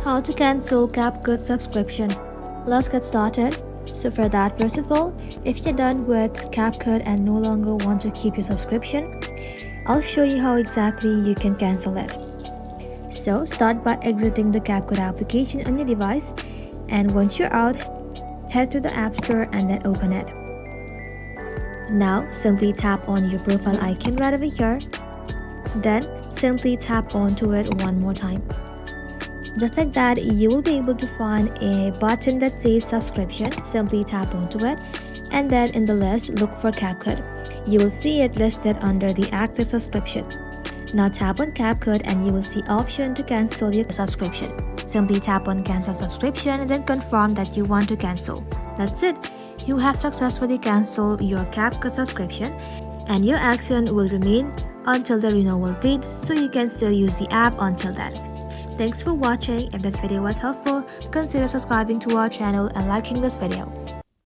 How to cancel CapCut subscription. Let's get started. So for that, first of all, if you're done with CapCut and no longer want to keep your subscription, I'll show you how exactly you can cancel it. So start by exiting the CapCut application on your device, and once you're out, head to the App Store and then open it. Now simply tap on your profile icon right over here. Then simply tap onto it one more time. Just like that, you will be able to find a button that says subscription. Simply tap onto it, and then in the list, look for CapCut. You will see it listed under the active subscription. Now tap on CapCut and you will see option to cancel your subscription. Simply tap on cancel subscription and then confirm that you want to cancel. That's it. You have successfully canceled your CapCut subscription, and your action will remain until the renewal date, so you can still use the app until then. Thanks for watching. If this video was helpful, consider subscribing to our channel and liking this video.